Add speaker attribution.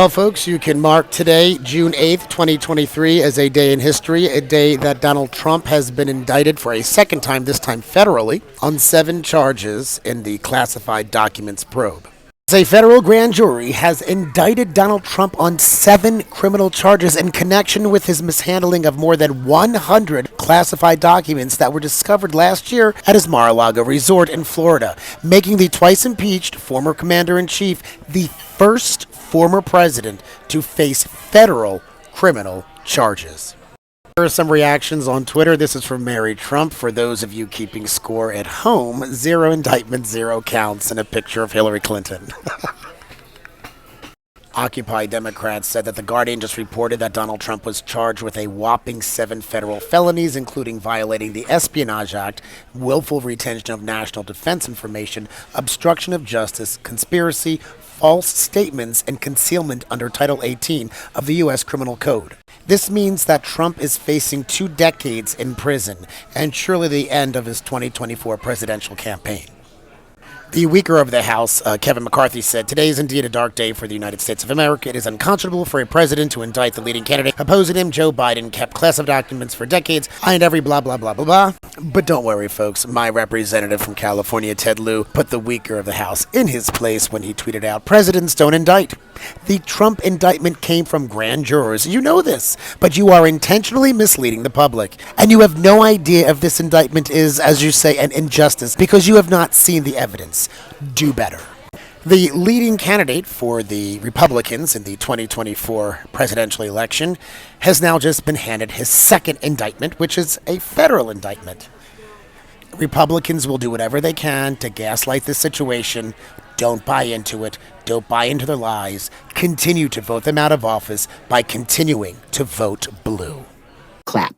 Speaker 1: Well, folks, you can mark today, June 8th, 2023, as a day in history, a day that Donald Trump has been indicted for a second time, this time federally, on 7 charges in the classified documents probe. A federal grand jury has indicted Donald Trump on 7 criminal charges in connection with his mishandling of more than 100 classified documents that were discovered last year at his Mar-a-Lago resort in Florida, making the twice impeached former commander-in-chief the first former president to face federal criminal charges. Here are some reactions on Twitter. This is from Mary Trump. For those of you keeping score at home, 0 indictments, 0 counts, and a picture of Hillary Clinton. Occupy Democrats said that The Guardian just reported that Donald Trump was charged with a whopping 7 federal felonies, including violating the Espionage Act, willful retention of national defense information, obstruction of justice, conspiracy, false statements, and concealment under Title 18 of the U.S. Criminal Code. This means that Trump is facing 2 decades in prison and surely the end of his 2024 presidential campaign. The Speaker of the House, Kevin McCarthy, said, "Today is indeed a dark day for the United States of America. It is unconscionable for a president to indict the leading candidate opposing him. Joe Biden kept classified documents for decades. I and every blah, blah, blah, blah, blah." But don't worry, folks. My representative from California, Ted Lieu, put the Speaker of the House in his place when he tweeted out, "Presidents don't indict." The Trump indictment came from grand jurors. You know this, but you are intentionally misleading the public. And you have no idea if this indictment is, as you say, an injustice because you have not seen the evidence. Do better. The leading candidate for the Republicans in the 2024 presidential election has now just been handed his second indictment, which is a federal indictment. Republicans will do whatever they can to gaslight this situation. Don't buy into it. Don't buy into their lies. Continue to vote them out of office by continuing to vote blue.
Speaker 2: Clap.